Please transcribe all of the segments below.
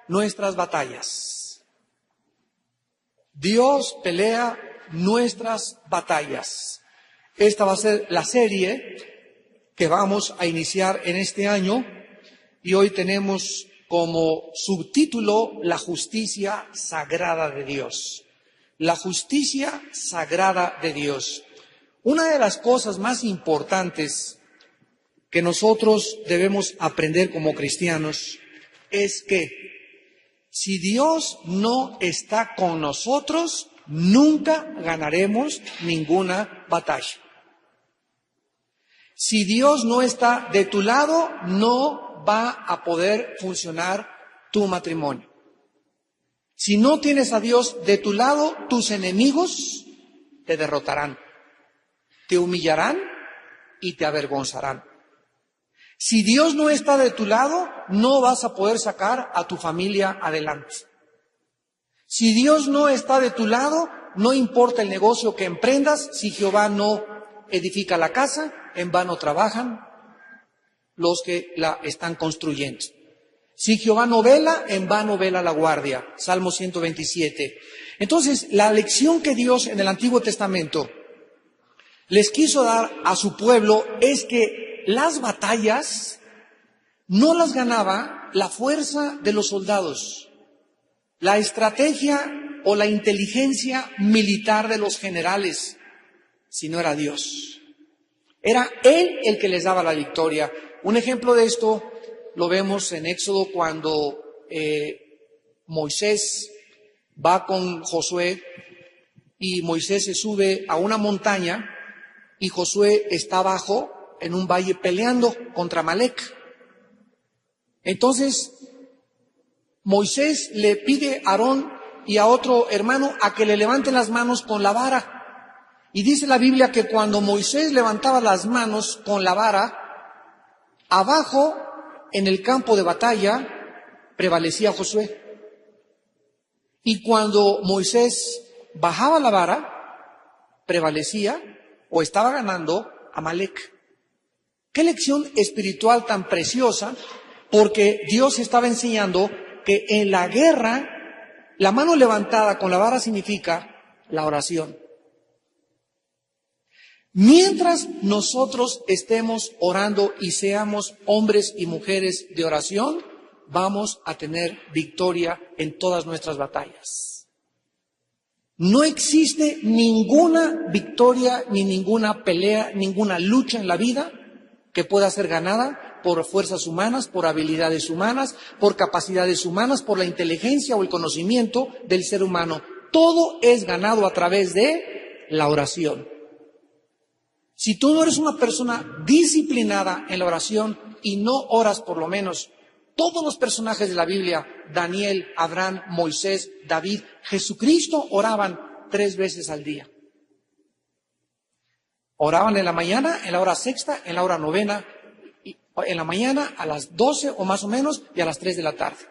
nuestras batallas. Dios pelea nuestras batallas. Esta va a ser la serie que vamos a iniciar en este año y hoy tenemos como subtítulo la justicia sagrada de Dios. La justicia sagrada de Dios. Una de las cosas más importantes que nosotros debemos aprender como cristianos es que si Dios no está con nosotros, nunca ganaremos ninguna batalla. Si Dios no está de tu lado, no va a poder funcionar tu matrimonio. Si no tienes a Dios de tu lado, tus enemigos te derrotarán, te humillarán y te avergonzarán. Si Dios no está de tu lado, no vas a poder sacar a tu familia adelante. Si Dios no está de tu lado, no importa el negocio que emprendas, si Jehová no edifica la casa, en vano trabajan los que la están construyendo. Si Jehová no vela, en vano vela la guardia. Salmo 127. Entonces, la lección que Dios en el Antiguo Testamento les quiso dar a su pueblo es que las batallas no las ganaba la fuerza de los soldados, la estrategia o la inteligencia militar de los generales, sino era Dios. Era Él el que les daba la victoria. Un ejemplo de esto lo vemos en Éxodo cuando Moisés va con Josué y Moisés se sube a una montaña y Josué está abajo en un valle peleando contra Amalec. Entonces Moisés le pide a Aarón y a otro hermano a que le levanten las manos con la vara. Y dice la Biblia que cuando Moisés levantaba las manos con la vara, abajo en el campo de batalla prevalecía Josué. Y cuando Moisés bajaba la vara, prevalecía o estaba ganando Amalec. Qué lección espiritual tan preciosa, porque Dios estaba enseñando que en la guerra la mano levantada con la vara significa la oración. Mientras nosotros estemos orando y seamos hombres y mujeres de oración, vamos a tener victoria en todas nuestras batallas. No existe ninguna victoria, ni ninguna pelea, ninguna lucha en la vida que pueda ser ganada por fuerzas humanas, por habilidades humanas, por capacidades humanas, por la inteligencia o el conocimiento del ser humano. Todo es ganado a través de la oración. Si tú no eres una persona disciplinada en la oración y no oras por lo menos, todos los personajes de la Biblia, Daniel, Abraham, Moisés, David, Jesucristo, oraban 3 veces al día. Oraban en la mañana, en la hora sexta, en la hora novena, en la mañana a las 12 o más o menos y a las 3 de la tarde.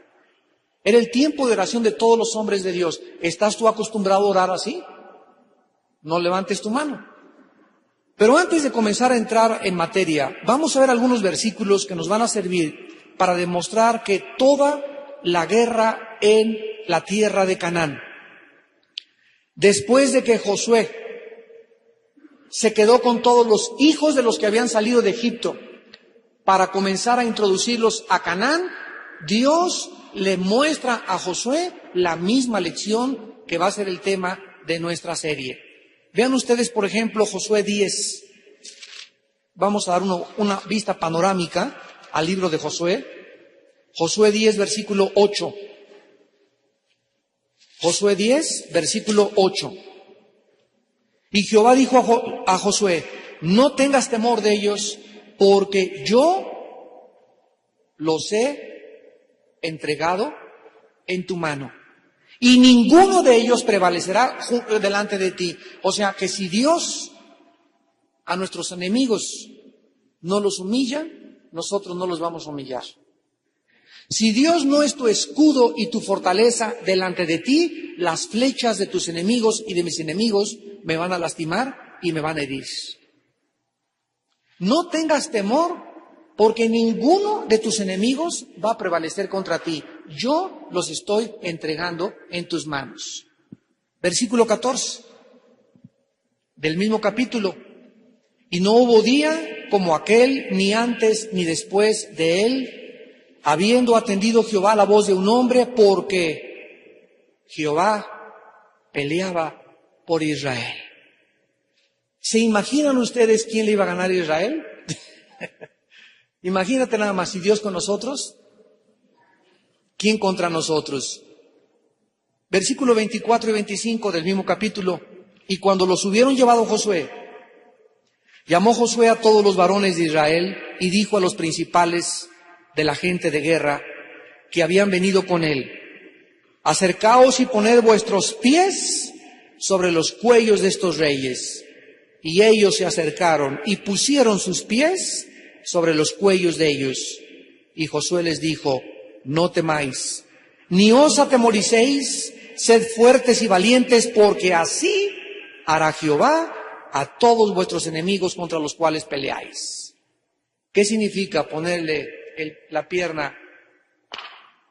Era el tiempo de oración de todos los hombres de Dios. ¿Estás tú acostumbrado a orar así? No levantes tu mano. Pero antes de comenzar a entrar en materia, vamos a ver algunos versículos que nos van a servir para demostrar que toda la guerra en la tierra de Canaán, después de que Josué se quedó con todos los hijos de los que habían salido de Egipto para comenzar a introducirlos a Canaán, Dios le muestra a Josué la misma lección que va a ser el tema de nuestra serie. Vean ustedes, por ejemplo, Josué 10. Vamos a dar una vista panorámica al libro de Josué. Josué 10, versículo 8. Josué 10, versículo 8. Y Jehová dijo a Josué, no tengas temor de ellos, porque yo los he entregado en tu mano. Y ninguno de ellos prevalecerá delante de ti. O sea que si Dios a nuestros enemigos no los humilla, nosotros no los vamos a humillar. Si Dios no es tu escudo y tu fortaleza delante de ti, las flechas de tus enemigos y de mis enemigos me van a lastimar y me van a herir. No tengas temor porque ninguno de tus enemigos va a prevalecer contra ti. Yo los estoy entregando en tus manos. Versículo 14 del mismo capítulo. Y no hubo día como aquel, ni antes ni después de él, habiendo atendido Jehová la voz de un hombre, porque Jehová peleaba por Israel. ¿Se imaginan ustedes quién le iba a ganar a Israel? Imagínate nada más, si Dios con nosotros, ¿quién contra nosotros? Versículo 24 y 25 del mismo capítulo. Y cuando los hubieron llevado Josué, llamó Josué a todos los varones de Israel y dijo a los principales de la gente de guerra que habían venido con él: acercaos y poned vuestros pies sobre los cuellos de estos reyes. Y ellos se acercaron y pusieron sus pies sobre los cuellos de ellos. Y Josué les dijo: no temáis, ni os atemoricéis, sed fuertes y valientes, porque así hará Jehová a todos vuestros enemigos contra los cuales peleáis. ¿Qué significa ponerle la pierna,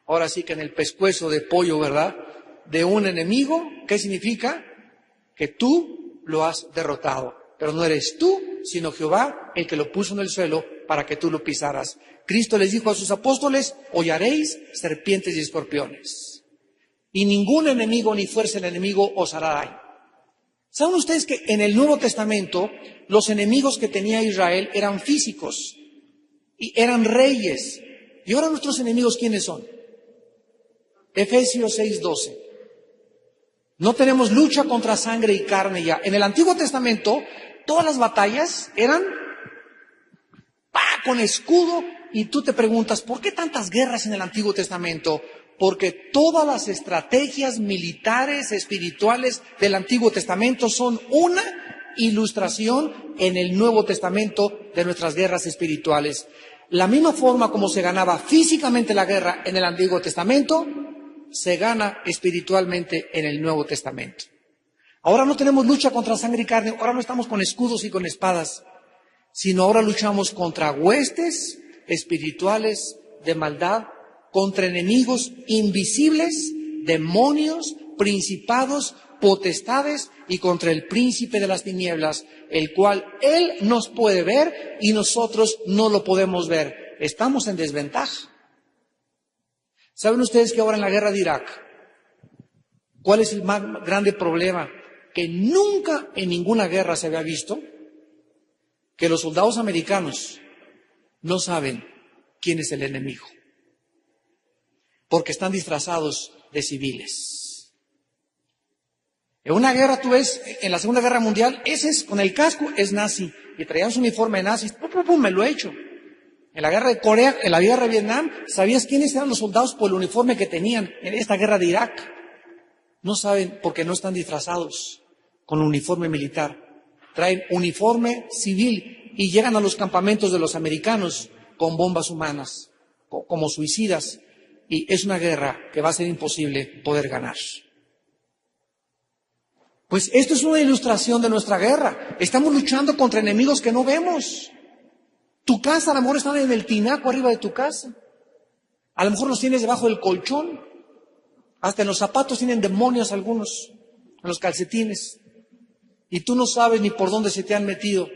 ahora sí que en el pescuezo de pollo, verdad, de un enemigo? ¿Qué significa? Que tú lo has derrotado. Pero no eres tú, sino Jehová el que lo puso en el suelo para que tú lo pisaras. Cristo les dijo a sus apóstoles: hollaréis serpientes y escorpiones, y ningún enemigo ni fuerza del enemigo os hará daño. ¿Saben ustedes que en el Nuevo Testamento los enemigos que tenía Israel eran físicos y eran reyes? Y ahora nuestros enemigos, ¿quiénes son? Efesios 6:12. No tenemos lucha contra sangre y carne ya. En el Antiguo Testamento todas las batallas eran con escudo, y tú te preguntas, ¿por qué tantas guerras en el Antiguo Testamento? Porque todas las estrategias militares, espirituales del Antiguo Testamento son una ilustración en el Nuevo Testamento de nuestras guerras espirituales. La misma forma como se ganaba físicamente la guerra en el Antiguo Testamento, se gana espiritualmente en el Nuevo Testamento. Ahora no tenemos lucha contra sangre y carne, ahora no estamos con escudos y con espadas, sino ahora luchamos contra huestes espirituales de maldad, contra enemigos invisibles, demonios, principados, potestades, y contra el príncipe de las tinieblas, el cual él nos puede ver y nosotros no lo podemos ver. Estamos en desventaja. ¿Saben ustedes que ahora en la guerra de Irak, cuál es el más grande problema que nunca en ninguna guerra se había visto? Que los soldados americanos no saben quién es el enemigo, porque están disfrazados de civiles. En una guerra, tú ves, en la Segunda Guerra Mundial, ese es, con el casco es nazi, y traían su uniforme de nazis. Me lo he hecho. En la guerra de Corea, en la guerra de Vietnam, ¿sabías quiénes eran los soldados por el uniforme que tenían en esta guerra de Irak? No saben porque no están disfrazados con uniforme militar. Traen uniforme civil y llegan a los campamentos de los americanos con bombas humanas, como suicidas. Y es una guerra que va a ser imposible poder ganar. Pues esto es una ilustración de nuestra guerra. Estamos luchando contra enemigos que no vemos. Tu casa, a lo mejor están en el tinaco arriba de tu casa. A lo mejor los tienes debajo del colchón. Hasta en los zapatos tienen demonios algunos, en los calcetines. Y tú no sabes ni por dónde se te han metido.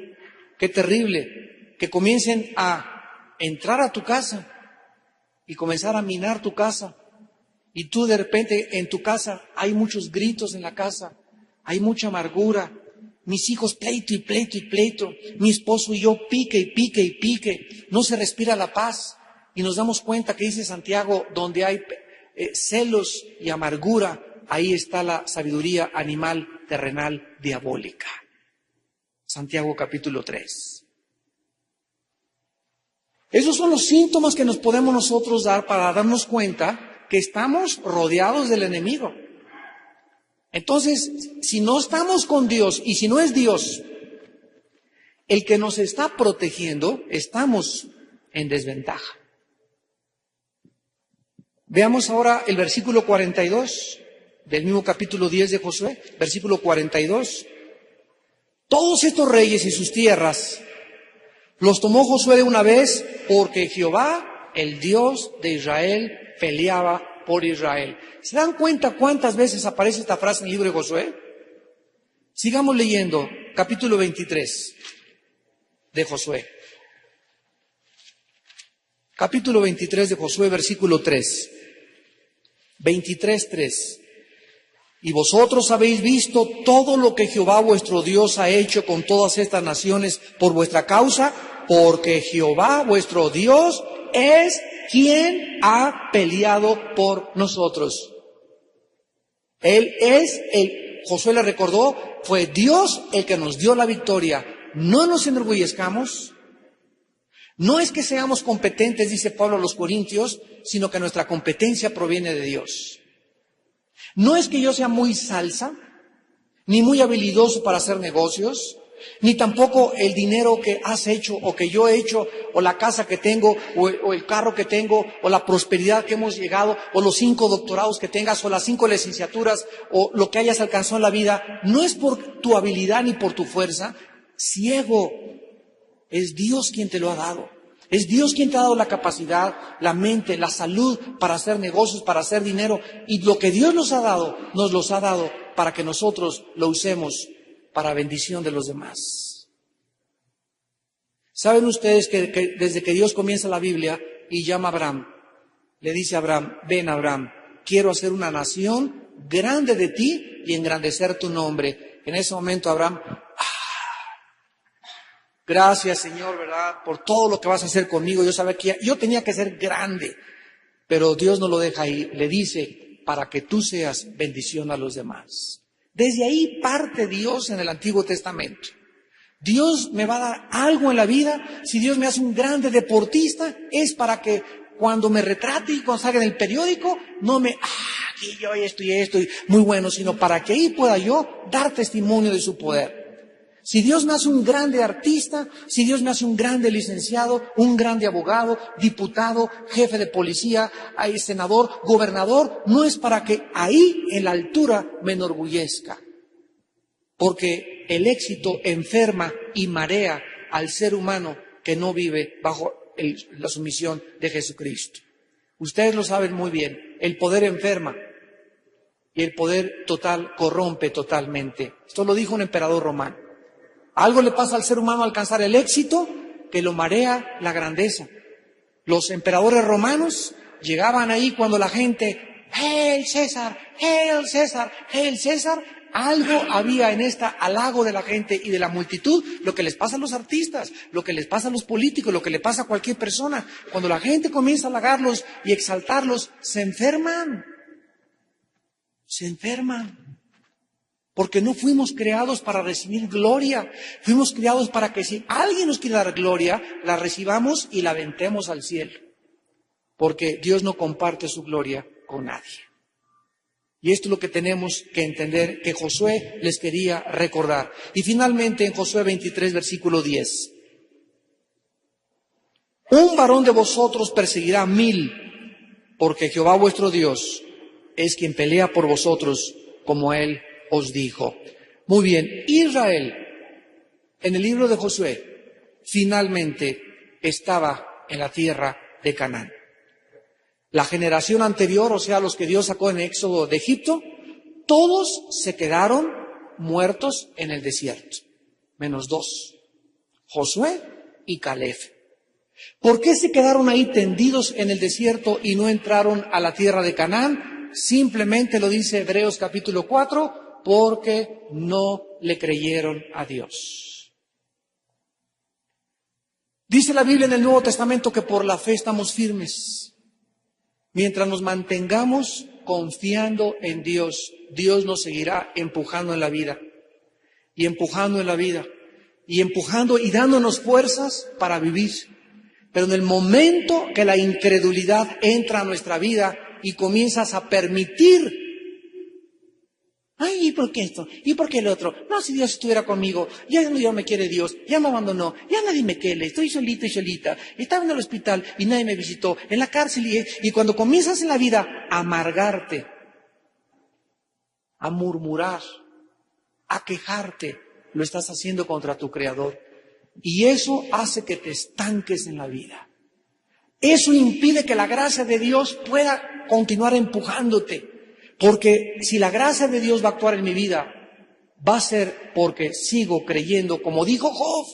Qué terrible que comiencen a entrar a tu casa y comenzar a minar tu casa. Y tú de repente en tu casa hay muchos gritos en la casa, hay mucha amargura. Mis hijos pleito y pleito y pleito. Mi esposo y yo pique y pique y pique. No se respira la paz. Y nos damos cuenta que dice Santiago, donde hay celos y amargura, ahí está la sabiduría animal, terrenal, diabólica. Santiago capítulo 3. Esos son los síntomas que nos podemos nosotros dar para darnos cuenta que estamos rodeados del enemigo. Entonces, si no estamos con Dios y si no es Dios el que nos está protegiendo, estamos en desventaja. Veamos ahora el versículo 42 del mismo capítulo 10 de Josué, versículo 42. Todos estos reyes y sus tierras Los tomó Josué de una vez porque Jehová, el Dios de Israel, peleaba por Israel. ¿Se dan cuenta cuántas veces aparece esta frase en el libro de Josué? Sigamos leyendo, capítulo 23 de Josué. Capítulo 23 de Josué, versículo 3. 23:3. Y vosotros habéis visto todo lo que Jehová vuestro Dios ha hecho con todas estas naciones por vuestra causa, porque Jehová vuestro Dios es quien ha peleado por nosotros. Josué le recordó, fue Dios el que nos dio la victoria. No nos enorgullezcamos. No es que seamos competentes, dice Pablo a los Corintios, sino que nuestra competencia proviene de Dios. No es que yo sea muy salsa, ni muy habilidoso para hacer negocios, ni tampoco el dinero que has hecho o que yo he hecho, o la casa que tengo, o el carro que tengo, o la prosperidad que hemos llegado, o los 5 doctorados que tengas, o las 5 licenciaturas, o lo que hayas alcanzado en la vida. No es por tu habilidad ni por tu fuerza. Ciego, es Dios quien te lo ha dado. Es Dios quien te ha dado la capacidad, la mente, la salud para hacer negocios, para hacer dinero. Y lo que Dios nos ha dado, nos los ha dado para que nosotros lo usemos para bendición de los demás. ¿Saben ustedes que desde que Dios comienza la Biblia y llama a Abraham, le dice a Abraham, ven Abraham, quiero hacer una nación grande de ti y engrandecer tu nombre? En ese momento Abraham, gracias Señor, ¿verdad? Por todo lo que vas a hacer conmigo. Yo sabía que yo tenía que ser grande, pero Dios no lo deja ahí. Le dice, para que tú seas bendición a los demás. Desde ahí parte Dios en el Antiguo Testamento. Dios me va a dar algo en la vida. Si Dios me hace un grande deportista, es para que cuando me retrate y cuando salga en el periódico, no me, aquí yo esto y esto, y muy bueno, sino para que ahí pueda yo dar testimonio de su poder. Si Dios me hace un grande artista, si Dios me hace un grande licenciado, un grande abogado, diputado, jefe de policía, senador, gobernador, no es para que ahí en la altura me enorgullezca. Porque el éxito enferma y marea al ser humano que no vive bajo la sumisión de Jesucristo. Ustedes lo saben muy bien, el poder enferma y el poder total corrompe totalmente. Esto lo dijo un emperador romano. Algo le pasa al ser humano al alcanzar el éxito que lo marea la grandeza. Los emperadores romanos llegaban ahí cuando la gente, ¡Hail César! ¡Hail César! ¡Hail César! Algo había en esta halago de la gente y de la multitud, lo que les pasa a los artistas, lo que les pasa a los políticos, lo que le pasa a cualquier persona. Cuando la gente comienza a halagarlos y exaltarlos, se enferman. Se enferman. Porque no fuimos creados para recibir gloria. Fuimos creados para que si alguien nos quiere dar gloria, la recibamos y la aventemos al cielo. Porque Dios no comparte su gloria con nadie. Y esto es lo que tenemos que entender, que Josué les quería recordar. Y finalmente en Josué 23, versículo 10. Un varón de vosotros perseguirá 1000, porque Jehová vuestro Dios es quien pelea por vosotros, como él os dijo. Muy bien, Israel, en el libro de Josué, finalmente estaba en la tierra de Canaán. La generación anterior, o sea, los que Dios sacó en Éxodo de Egipto, todos se quedaron muertos en el desierto, menos 2, Josué y Caleb. ¿Por qué se quedaron ahí tendidos en el desierto y no entraron a la tierra de Canaán? Simplemente lo dice Hebreos capítulo 4, porque no le creyeron a Dios. Dice la Biblia en el Nuevo Testamento que por la fe estamos firmes. Mientras nos mantengamos confiando en Dios, Dios nos seguirá empujando en la vida, y empujando en la vida, y empujando y dándonos fuerzas para vivir. Pero en el momento que la incredulidad entra a nuestra vida y comienzas a permitir, ay, ¿y por qué esto? ¿Y por qué el otro? No, si Dios estuviera conmigo, ya no me quiere Dios, ya me abandonó, ya nadie me quiere, estoy solito y solita, estaba en el hospital y nadie me visitó, en la cárcel y cuando comienzas en la vida a amargarte, a murmurar, a quejarte, lo estás haciendo contra tu Creador. Y eso hace que te estanques en la vida. Eso impide que la gracia de Dios pueda continuar empujándote. Porque si la gracia de Dios va a actuar en mi vida, va a ser porque sigo creyendo, como dijo Job,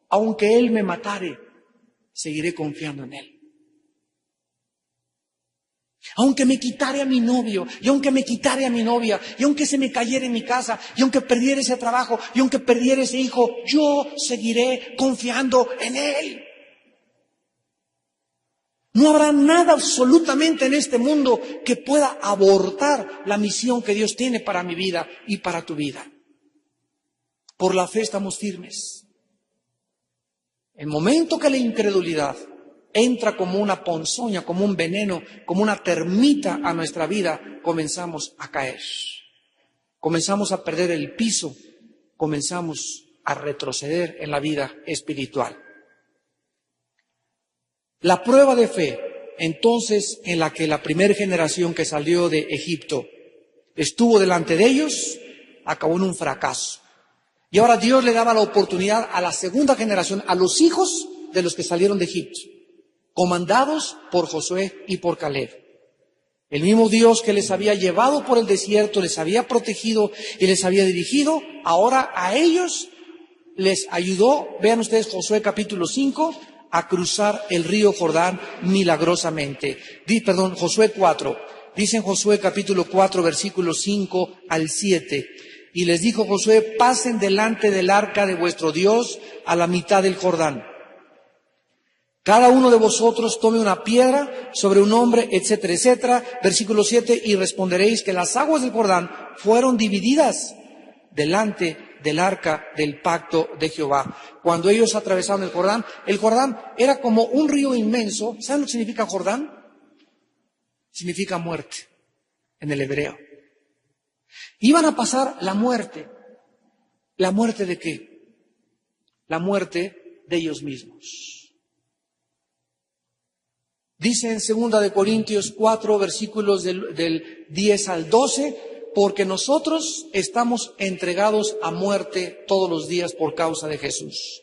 aunque Él me matare, seguiré confiando en Él. Aunque me quitare a mi novio, y aunque me quitare a mi novia, y aunque se me cayera en mi casa, y aunque perdiera ese trabajo, y aunque perdiera ese hijo, yo seguiré confiando en Él. No habrá nada absolutamente en este mundo que pueda abortar la misión que Dios tiene para mi vida y para tu vida. Por la fe estamos firmes. El momento que la incredulidad entra como una ponzoña, como un veneno, como una termita a nuestra vida, comenzamos a caer. Comenzamos a perder el piso, comenzamos a retroceder en la vida espiritual. La prueba de fe, entonces, en la que la primera generación que salió de Egipto estuvo delante de ellos, acabó en un fracaso. Y ahora Dios le daba la oportunidad a la segunda generación, a los hijos de los que salieron de Egipto, comandados por Josué y por Caleb. El mismo Dios que les había llevado por el desierto, les había protegido y les había dirigido, ahora a ellos les ayudó, vean ustedes Josué capítulo 5, a cruzar el río Jordán milagrosamente. Josué 4. Dice en Josué capítulo 4, versículos 5 al 7. Y les dijo Josué, pasen delante del arca de vuestro Dios a la mitad del Jordán. Cada uno de vosotros tome una piedra sobre un hombre, etcétera, etcétera. Versículo 7, y responderéis que las aguas del Jordán fueron divididas delante del arca del pacto de Jehová. Cuando ellos atravesaron el Jordán era como un río inmenso. ¿Saben lo que significa Jordán? Significa muerte en el hebreo. Iban a pasar la muerte. ¿La muerte de qué? La muerte de ellos mismos. Dice en 2 de Corintios 4, versículos del 10 al 12, porque nosotros estamos entregados a muerte todos los días por causa de Jesús,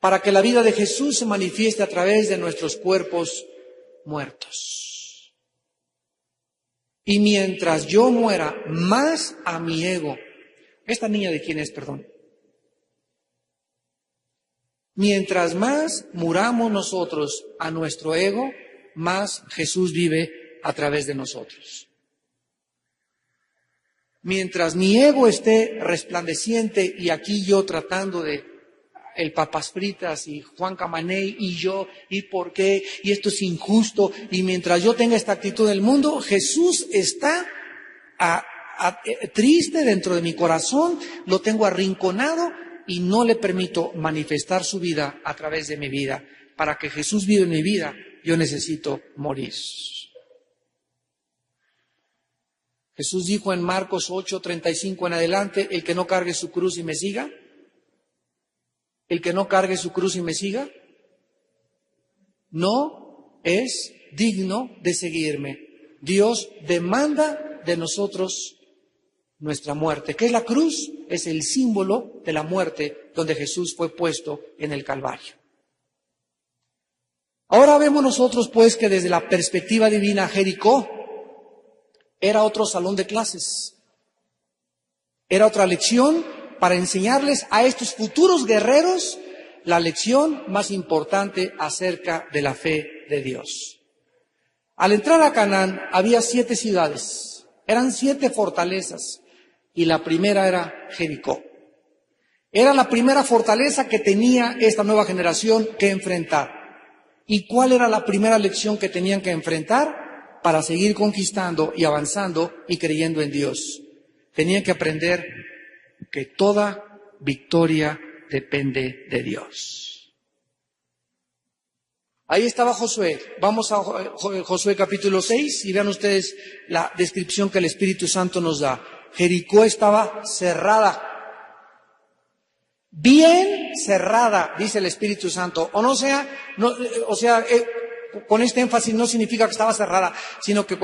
para que la vida de Jesús se manifieste a través de nuestros cuerpos muertos. Y mientras yo muera más a mi ego, ¿esta niña de quién es, perdón? Mientras más muramos nosotros a nuestro ego, más Jesús vive a través de nosotros. Mientras mi ego esté resplandeciente y aquí yo tratando de el papas fritas y Juan Camaney y yo y por qué y esto es injusto, y mientras yo tenga esta actitud del mundo, Jesús está triste dentro de mi corazón, lo tengo arrinconado y no le permito manifestar su vida a través de mi vida. Para que Jesús viva en mi vida, yo necesito morir. Jesús dijo en Marcos 8:35 en adelante, el que no cargue su cruz y me siga, el que no cargue su cruz y me siga, no es digno de seguirme. Dios demanda de nosotros nuestra muerte. ¿Qué es la cruz? Es el símbolo de la muerte donde Jesús fue puesto en el Calvario. Ahora vemos nosotros pues que desde la perspectiva divina Jericó era otro salón de clases. Era otra lección para enseñarles a estos futuros guerreros la lección más importante acerca de la fe de Dios. Al entrar a Canaán había 7 ciudades, eran 7 fortalezas y la primera era Jericó. Era la primera fortaleza que tenía esta nueva generación que enfrentar. ¿Y cuál era la primera lección que tenían que enfrentar? Para seguir conquistando y avanzando y creyendo en Dios. Tenían que aprender que toda victoria depende de Dios. Ahí estaba Josué. Vamos a Josué capítulo 6 y vean ustedes la descripción que el Espíritu Santo nos da. Jericó estaba cerrada. Bien cerrada, dice el Espíritu Santo. Con este énfasis no significa que estaba cerrada, sino que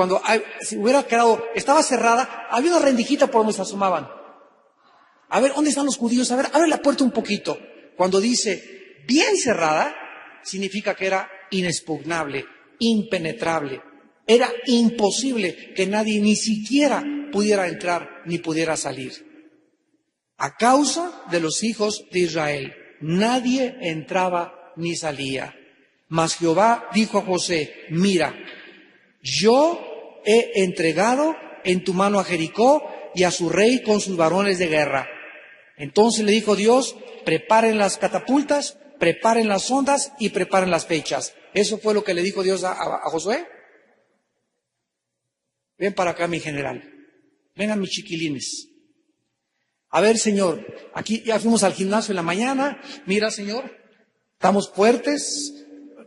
si hubiera quedado, estaba cerrada, había una rendijita por donde se asomaban. A ver, ¿dónde están los judíos? A ver, abre la puerta un poquito. Cuando dice bien cerrada, significa que era inexpugnable, impenetrable. Era imposible que nadie ni siquiera pudiera entrar ni pudiera salir. A causa de los hijos de Israel, nadie entraba ni salía. Mas Jehová dijo a José: mira, yo he entregado en tu mano a Jericó y a su rey con sus varones de guerra. Entonces le dijo Dios: preparen las catapultas, preparen las ondas y preparen las flechas. Eso fue lo que le dijo Dios a Josué. Ven para acá, mi general. Vengan, mis chiquilines. A ver, Señor, aquí ya fuimos al gimnasio en la mañana. Mira, Señor, estamos fuertes.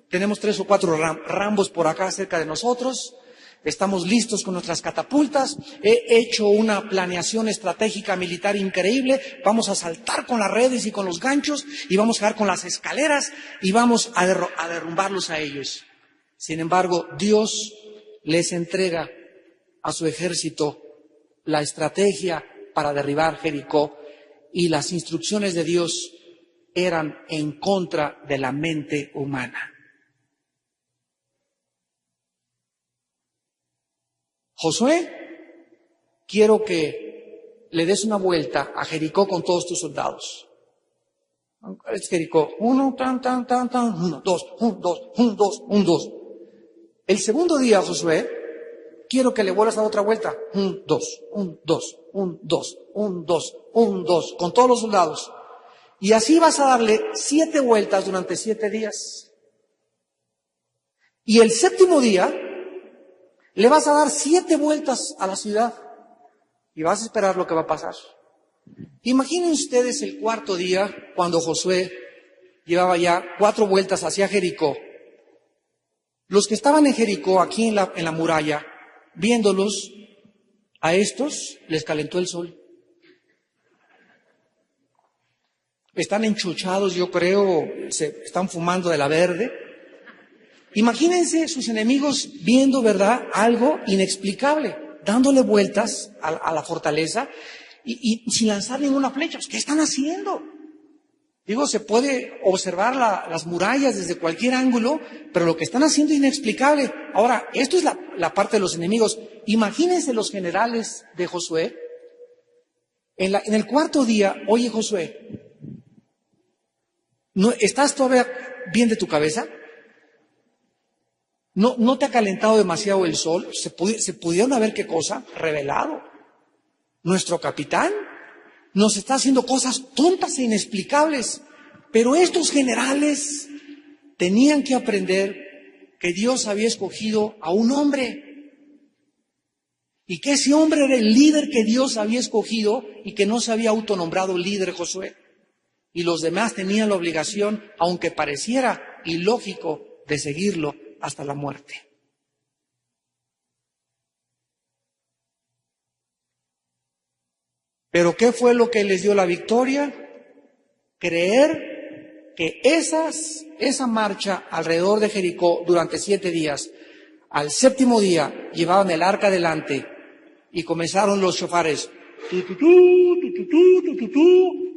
Tenemos 3 o 4 rambos por acá cerca de nosotros. Estamos listos con nuestras catapultas. He hecho una planeación estratégica militar increíble. Vamos a saltar con las redes y con los ganchos y vamos a dar con las escaleras y vamos a derrumbarlos a ellos. Sin embargo, Dios les entrega a su ejército la estrategia para derribar Jericó, y las instrucciones de Dios eran en contra de la mente humana. Josué, quiero que le des una vuelta a Jericó con todos tus soldados. Es Jericó, 1, 2, 1, 2, 1, 2, 1, 2. El segundo día, Josué, quiero que le vuelvas a dar otra vuelta. 1, 2, 1, 2, 1, 2, 1, 2, 1, 2, con todos los soldados. Y así vas a darle 7 vueltas durante 7 días. Y el séptimo día le vas a dar 7 vueltas a la ciudad y vas a esperar lo que va a pasar. Imaginen ustedes el cuarto día, cuando Josué llevaba ya 4 vueltas hacia Jericó. Los que estaban en Jericó, aquí en la muralla, viéndolos, a estos les calentó el sol. Están enchuchados, yo creo, se están fumando de la verde. Imagínense sus enemigos viendo, ¿verdad?, algo inexplicable, dándole vueltas a la fortaleza y sin lanzar ninguna flecha. ¿Qué están haciendo? Digo, se puede observar las murallas desde cualquier ángulo, pero lo que están haciendo es inexplicable. Ahora, esto es la parte de los enemigos. Imagínense los generales de Josué. En el cuarto día: oye, Josué, ¿estás todavía bien de tu cabeza? ¿No te ha calentado demasiado el sol? ¿Se pudieron haber qué cosa? Revelado. Nuestro capitán nos está haciendo cosas tontas e inexplicables. Pero estos generales tenían que aprender que Dios había escogido a un hombre. Y que ese hombre era el líder que Dios había escogido y que no se había autonombrado líder Josué. Y los demás tenían la obligación, aunque pareciera ilógico, de seguirlo hasta la muerte. ¿Pero qué fue lo que les dio la victoria? Creer que esa marcha alrededor de Jericó durante 7 días, al séptimo día llevaban el arca delante y comenzaron los shofares.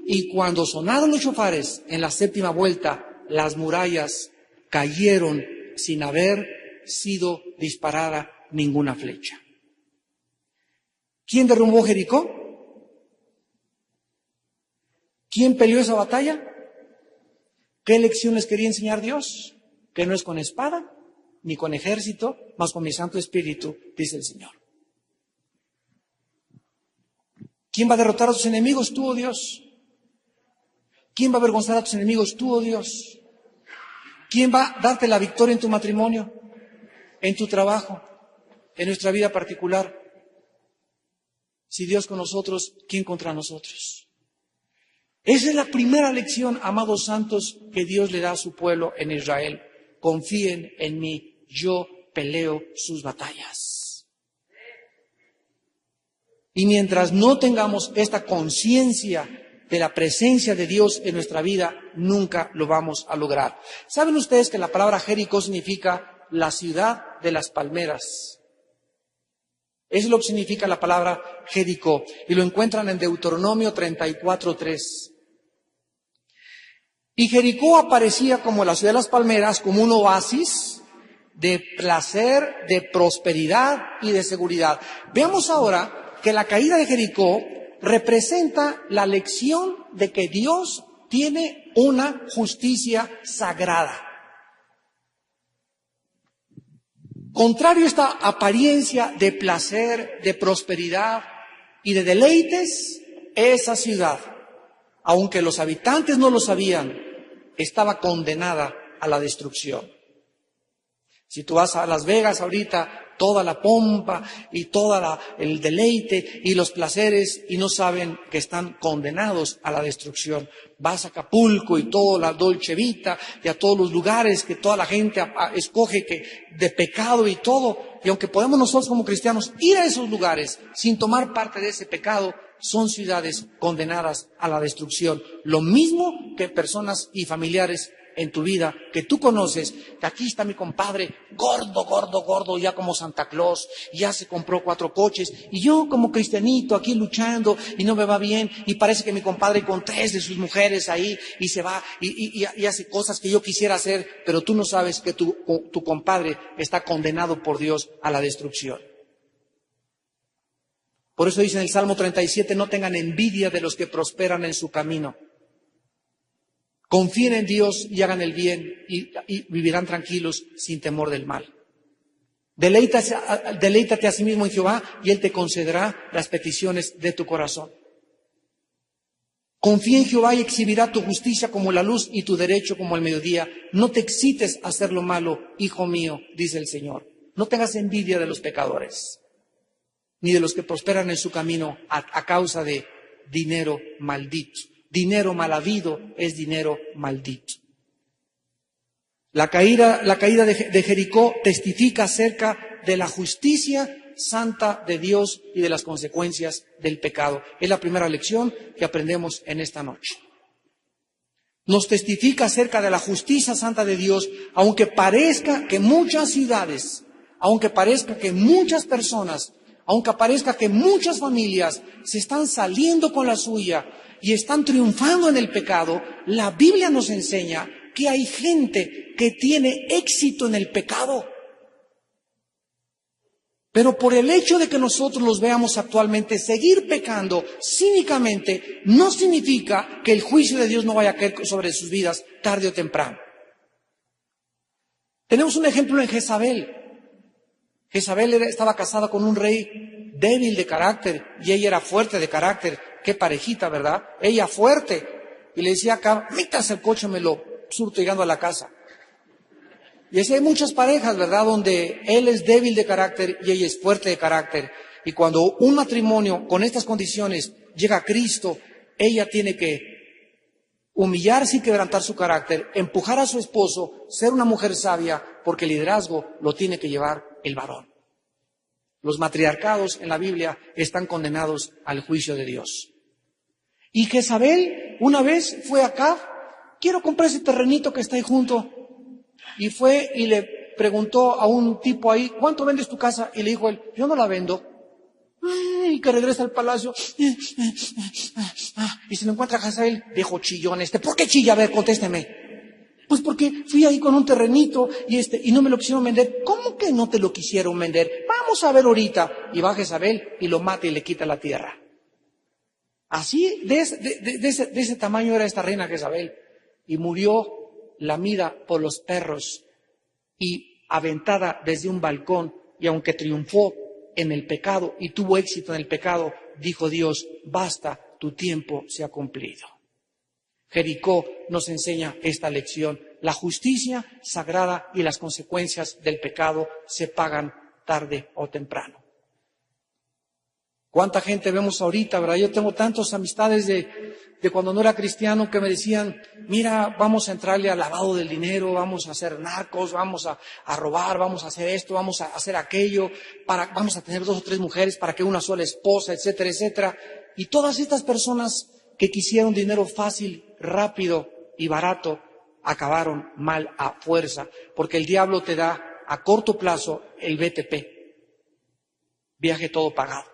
Y cuando sonaron los shofares en la séptima vuelta, las murallas cayeron sin haber sido disparada ninguna flecha. ¿Quién derrumbó Jericó? ¿Quién peleó esa batalla? ¿Qué lección les quería enseñar Dios? Que no es con espada ni con ejército, mas con mi Santo Espíritu, dice el Señor. ¿Quién va a derrotar a tus enemigos? Tú, oh Dios. ¿Quién va a avergonzar a tus enemigos? Tú, oh Dios. ¿Quién va a darte la victoria en tu matrimonio, en tu trabajo, en nuestra vida particular? Si Dios con nosotros, ¿quién contra nosotros? Esa es la primera lección, amados santos, que Dios le da a su pueblo en Israel. Confíen en mí, yo peleo sus batallas. Y mientras no tengamos esta conciencia de la presencia de Dios en nuestra vida, nunca lo vamos a lograr. ¿Saben ustedes que la palabra Jericó significa la ciudad de las palmeras? Eso es lo que significa la palabra Jericó. Y lo encuentran en Deuteronomio 34:3. Y Jericó aparecía como la ciudad de las palmeras, como un oasis de placer, de prosperidad y de seguridad. Veamos ahora que la caída de Jericó representa la lección de que Dios tiene una justicia sagrada. Contrario a esta apariencia de placer, de prosperidad y de deleites, esa ciudad, aunque los habitantes no lo sabían, estaba condenada a la destrucción. Si tú vas a Las Vegas ahorita, toda la pompa y el deleite y los placeres, y no saben que están condenados a la destrucción. Vas a Acapulco y toda la Dolce Vita y a todos los lugares que toda la gente escoge de pecado y todo. Y aunque podemos nosotros como cristianos ir a esos lugares sin tomar parte de ese pecado, son ciudades condenadas a la destrucción. Lo mismo que personas y familiares en tu vida que tú conoces, que aquí está mi compadre, gordo, ya como Santa Claus, ya se compró 4 coches, y yo como cristianito aquí luchando, y no me va bien, y parece que mi compadre con 3 de sus mujeres ahí, y se va, y hace cosas que yo quisiera hacer, pero tú no sabes que tu compadre está condenado por Dios a la destrucción. Por eso dice en el Salmo 37, no tengan envidia de los que prosperan en su camino. Confíen en Dios y hagan el bien y vivirán tranquilos sin temor del mal. Deleítate a sí mismo en Jehová y Él te concederá las peticiones de tu corazón. Confía en Jehová y exhibirá tu justicia como la luz y tu derecho como el mediodía. No te excites a hacer lo malo, hijo mío, dice el Señor. No tengas envidia de los pecadores, ni de los que prosperan en su camino a causa de dinero maldito. Dinero mal habido es dinero maldito. La caída de Jericó testifica acerca de la justicia santa de Dios y de las consecuencias del pecado. Es la primera lección que aprendemos en esta noche. Nos testifica acerca de la justicia santa de Dios, aunque parezca que muchas ciudades, aunque parezca que muchas personas, aunque parezca que muchas familias se están saliendo con la suya y están triunfando en el pecado, la Biblia nos enseña que hay gente que tiene éxito en el pecado. Pero por el hecho de que nosotros los veamos actualmente seguir pecando cínicamente, no significa que el juicio de Dios no vaya a caer sobre sus vidas tarde o temprano. Tenemos un ejemplo en Jezabel. Jezabel estaba casada con un rey débil de carácter y ella era fuerte de carácter. Qué parejita, ¿verdad? Ella fuerte. Y le decía acá, métase el coche, me lo surto llegando a la casa. Y así hay muchas parejas, ¿verdad? Donde él es débil de carácter y ella es fuerte de carácter. Y cuando un matrimonio con estas condiciones llega a Cristo, ella tiene que humillarse y quebrantar su carácter, empujar a su esposo, ser una mujer sabia, porque el liderazgo lo tiene que llevar el varón. Los matriarcados en la Biblia están condenados al juicio de Dios. Y Jezabel una vez fue acá, quiero comprar ese terrenito que está ahí junto. Y fue y le preguntó a un tipo ahí, ¿cuánto vendes tu casa? Y le dijo él, yo no la vendo. Y que regresa al palacio. Y se lo encuentra a Jezabel, viejo chillón ¿por qué chilla? A ver, contésteme. Pues porque fui ahí con un terrenito y no me lo quisieron vender. ¿Cómo que no te lo quisieron vender? Vamos a ver ahorita. Y va Jezabel y lo mata y le quita la tierra. Así, de ese tamaño era esta reina Jezabel. Y murió lamida por los perros y aventada desde un balcón. Y aunque triunfó en el pecado y tuvo éxito en el pecado, dijo Dios, basta, tu tiempo se ha cumplido. Jericó nos enseña esta lección. La justicia sagrada y las consecuencias del pecado se pagan tarde o temprano. ¿Cuánta gente vemos ahorita, verdad? Yo tengo tantas amistades de cuando no era cristiano que me decían, mira, vamos a entrarle al lavado del dinero, vamos a hacer narcos, vamos a robar, vamos a hacer esto, vamos a hacer aquello, vamos a tener 2 o 3 mujeres para que una sola esposa, etcétera, etcétera. Y todas estas personas que quisieron dinero fácil, rápido y barato, acabaron mal a fuerza, porque el diablo te da a corto plazo el BTP, viaje todo pagado,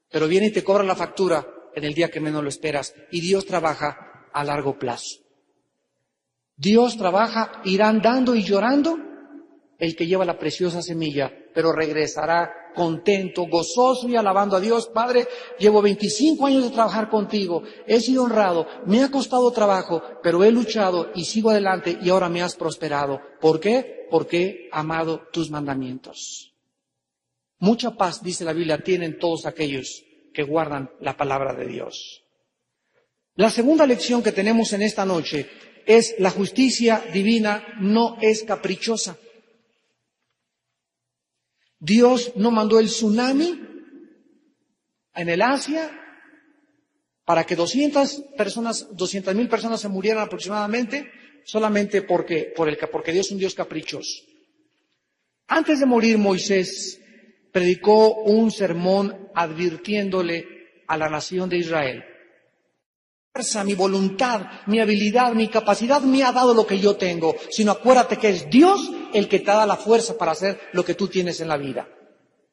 pero viene y te cobra la factura en el día que menos lo esperas, y Dios trabaja a largo plazo. Dios trabaja, irá andando y llorando el que lleva la preciosa semilla, pero regresará contento, gozoso y alabando a Dios. Padre, llevo 25 años de trabajar contigo, he sido honrado, me ha costado trabajo, pero he luchado y sigo adelante y ahora me has prosperado. ¿Por qué? Porque he amado tus mandamientos. Mucha paz, dice la Biblia, tienen todos aquellos que guardan la palabra de Dios. La segunda lección que tenemos en esta noche es: la justicia divina no es caprichosa. Dios no mandó el tsunami en el Asia para que 200.000 personas se murieran aproximadamente, solamente porque Dios es un Dios caprichoso. Antes de morir, Moisés predicó un sermón advirtiéndole a la nación de Israel: mi voluntad, mi habilidad, mi capacidad me ha dado lo que yo tengo, sino acuérdate que es Dios el que te da la fuerza para hacer lo que tú tienes en la vida.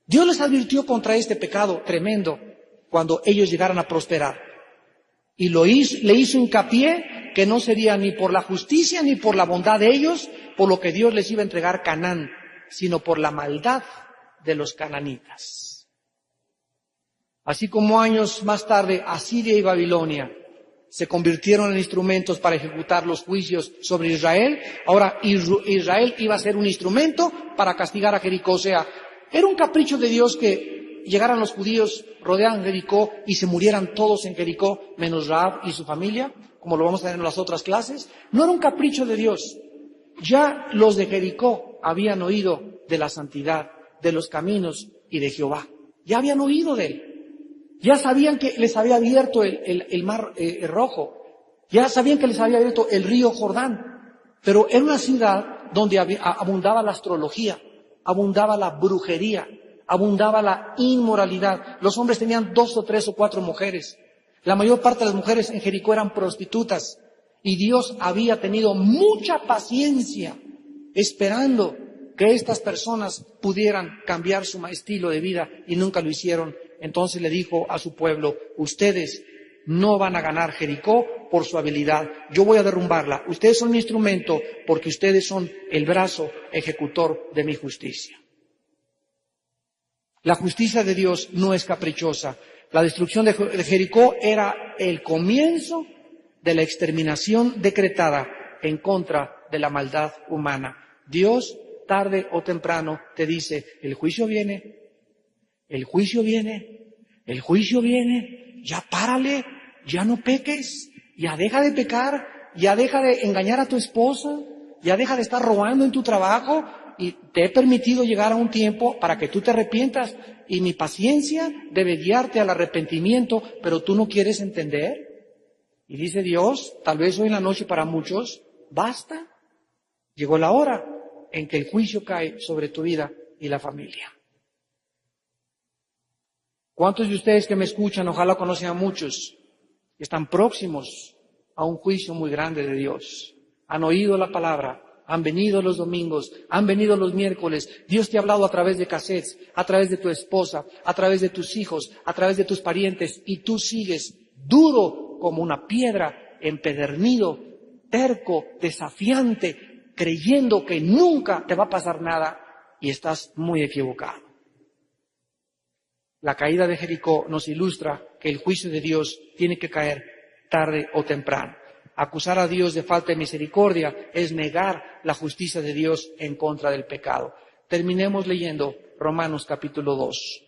Dios les advirtió contra este pecado tremendo cuando ellos llegaran a prosperar. Y le hizo hincapié que no sería ni por la justicia ni por la bondad de ellos por lo que Dios les iba a entregar Canaán, sino por la maldad de los cananitas. Así como años más tarde Asiria y Babilonia se convirtieron en instrumentos para ejecutar los juicios sobre Israel, ahora Israel iba a ser un instrumento para castigar a Jericó. O sea, era un capricho de Dios que llegaran los judíos, rodearan Jericó y se murieran todos en Jericó, menos Rahab y su familia, como lo vamos a ver en las otras clases. No era un capricho de Dios. Ya los de Jericó habían oído de la santidad, de los caminos y de Jehová. Ya habían oído de él. Ya sabían que les había abierto el mar rojo. Ya sabían que les había abierto el río Jordán. Pero era una ciudad donde abundaba la astrología, abundaba la brujería, abundaba la inmoralidad. Los hombres tenían 2 o 3 o 4 mujeres. La mayor parte de las mujeres en Jericó eran prostitutas. Y Dios había tenido mucha paciencia esperando que estas personas pudieran cambiar su estilo de vida y nunca lo hicieron. Entonces le dijo a su pueblo: ustedes no van a ganar Jericó por su habilidad, yo voy a derrumbarla. Ustedes son mi instrumento porque ustedes son el brazo ejecutor de mi justicia. La justicia de Dios no es caprichosa. La destrucción de Jericó era el comienzo de la exterminación decretada en contra de la maldad humana. Dios, tarde o temprano, te dice: el juicio viene. El juicio viene, el juicio viene, ya párale, ya no peques, ya deja de pecar, ya deja de engañar a tu esposa, ya deja de estar robando en tu trabajo, y te he permitido llegar a un tiempo para que tú te arrepientas, y mi paciencia debe guiarte al arrepentimiento, pero tú no quieres entender. Y dice Dios, tal vez hoy en la noche para muchos, basta, llegó la hora en que el juicio cae sobre tu vida y la familia. ¿Cuántos de ustedes que me escuchan, ojalá conocen a muchos, que están próximos a un juicio muy grande de Dios? Han oído la palabra, han venido los domingos, han venido los miércoles. Dios te ha hablado a través de cassettes, a través de tu esposa, a través de tus hijos, a través de tus parientes, y tú sigues duro como una piedra, empedernido, terco, desafiante, creyendo que nunca te va a pasar nada, y estás muy equivocado. La caída de Jericó nos ilustra que el juicio de Dios tiene que caer tarde o temprano. Acusar a Dios de falta de misericordia es negar la justicia de Dios en contra del pecado. Terminemos leyendo Romanos capítulo 2.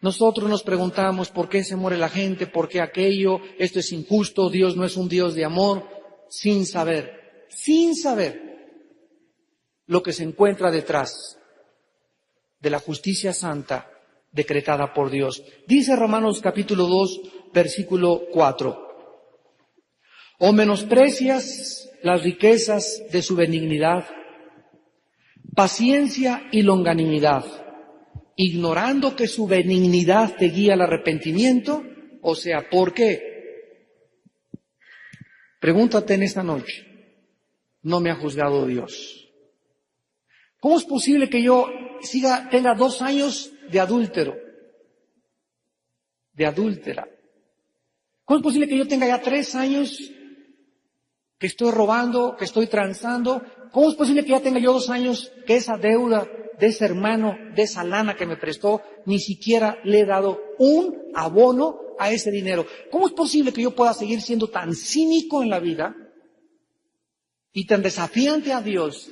Nosotros nos preguntamos por qué se muere la gente, por qué aquello, esto es injusto, Dios no es un Dios de amor, sin saber lo que se encuentra detrás de la justicia santa decretada por Dios. Dice Romanos capítulo 2, versículo 4. ¿O menosprecias las riquezas de su benignidad, paciencia y longanimidad, ignorando que su benignidad te guía al arrepentimiento? O sea, ¿por qué? Pregúntate en esta noche: ¿no me ha juzgado Dios? ¿Cómo es posible que yo tenga 2 años de adúltera? ¿Cómo es posible que yo tenga ya 3 años que estoy robando, que estoy transando. ¿Cómo es posible que ya tenga yo 2 años que esa deuda de ese hermano, de esa lana que me prestó, ni siquiera le he dado un abono a ese dinero? ¿Cómo es posible que yo pueda seguir siendo tan cínico en la vida y tan desafiante a Dios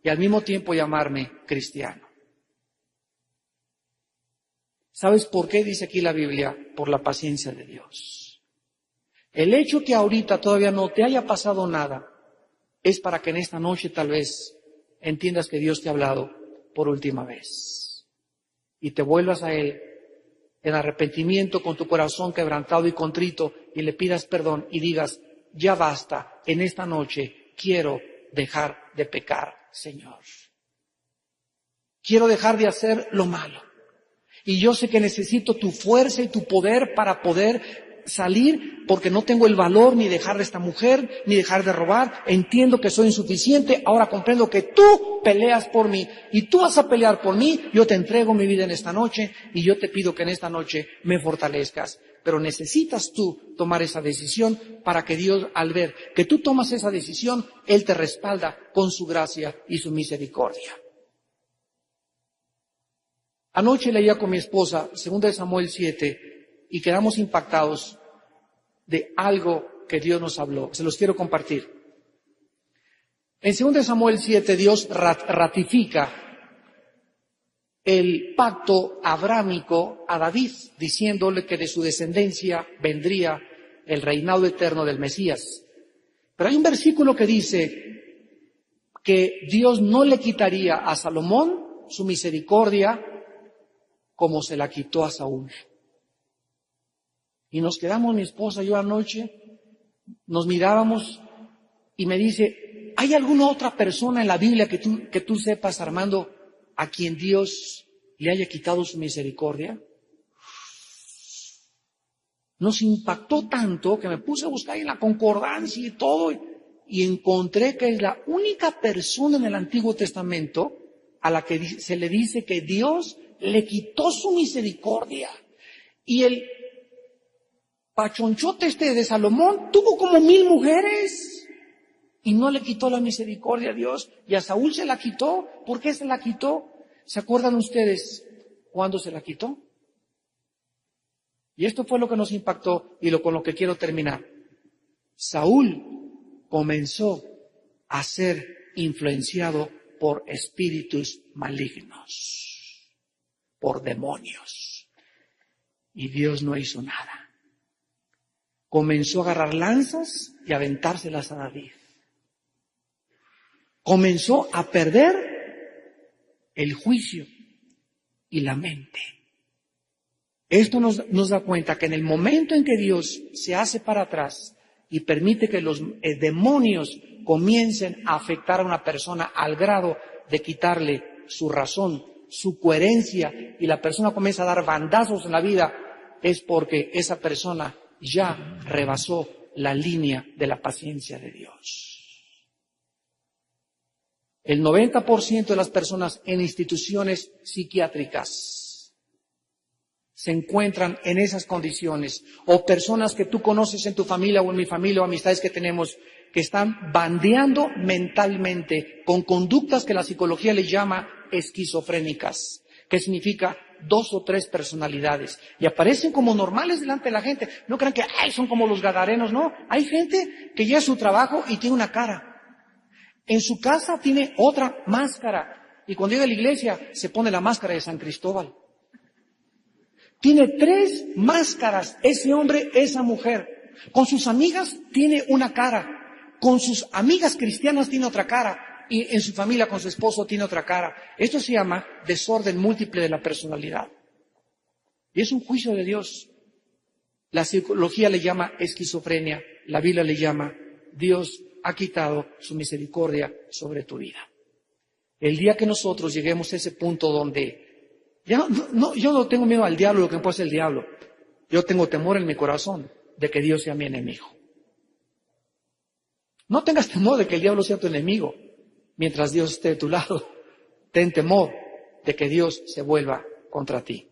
y al mismo tiempo llamarme cristiano? ¿Sabes por qué dice aquí la Biblia? Por la paciencia de Dios. El hecho que ahorita todavía no te haya pasado nada es para que en esta noche tal vez entiendas que Dios te ha hablado por última vez y te vuelvas a Él en arrepentimiento con tu corazón quebrantado y contrito y le pidas perdón y digas: ya basta, en esta noche quiero dejar de pecar, Señor. Quiero dejar de hacer lo malo. Y yo sé que necesito tu fuerza y tu poder para poder salir, porque no tengo el valor ni dejar de esta mujer, ni dejar de robar. Entiendo que soy insuficiente. Ahora comprendo que tú peleas por mí y tú vas a pelear por mí. Yo te entrego mi vida en esta noche y yo te pido que en esta noche me fortalezcas. Pero necesitas tú tomar esa decisión para que Dios, al ver que tú tomas esa decisión, Él te respalda con su gracia y su misericordia. Anoche leía con mi esposa 2 Samuel 7 y quedamos impactados de algo que Dios nos habló. Se los quiero compartir. En 2 Samuel 7 Dios ratifica el pacto abrámico a David, diciéndole que de su descendencia vendría el reinado eterno del Mesías. Pero hay un versículo que dice que Dios no le quitaría a Salomón su misericordia como se la quitó a Saúl. Y nos quedamos, mi esposa y yo anoche, nos mirábamos y me dice: ¿hay alguna otra persona en la Biblia que tú sepas, Armando, a quien Dios le haya quitado su misericordia? Nos impactó tanto que me puse a buscar en la concordancia y todo, y encontré que es la única persona en el Antiguo Testamento a la que se le dice que Dios le quitó su misericordia. Y el pachonchote de Salomón tuvo como 1000 mujeres y no le quitó la misericordia a Dios. Y a Saúl se la quitó. ¿Por qué se la quitó? ¿Se acuerdan ustedes cuándo se la quitó? Y esto fue lo que nos impactó y con lo que quiero terminar. Saúl comenzó a ser influenciado por espíritus malignos, por demonios. Y Dios no hizo nada. Comenzó a agarrar lanzas y aventárselas a David. Comenzó a perder el juicio y la mente. Esto nos da cuenta que en el momento en que Dios se hace para atrás y permite que los demonios comiencen a afectar a una persona al grado de quitarle su razón, su coherencia, y la persona comienza a dar bandazos en la vida, es porque esa persona ya rebasó la línea de la paciencia de Dios. El 90% de las personas en instituciones psiquiátricas se encuentran en esas condiciones, o personas que tú conoces en tu familia o en mi familia o amistades que tenemos, que están bandeando mentalmente con conductas que la psicología le llama esquizofrénicas, que significa 2 o 3 personalidades, y aparecen como normales delante de la gente. No crean que son como los gadarenos, no. Hay gente que llega a su trabajo y tiene una cara. En su casa tiene otra máscara, y cuando llega a la iglesia se pone la máscara de San Cristóbal. Tiene 3 máscaras, ese hombre, esa mujer. Con sus amigas tiene una cara, con sus amigas cristianas tiene otra cara, y en su familia con su esposo tiene otra cara. Esto se llama desorden múltiple de la personalidad. Y es un juicio de Dios. La psicología le llama esquizofrenia, la Biblia le llama Dios ha quitado su misericordia sobre tu vida. El día que nosotros lleguemos a ese punto donde yo no tengo miedo al diablo, lo que me puede hacer el diablo. Yo tengo temor en mi corazón de que Dios sea mi enemigo. No tengas temor de que el diablo sea tu enemigo. Mientras Dios esté de tu lado, ten temor de que Dios se vuelva contra ti.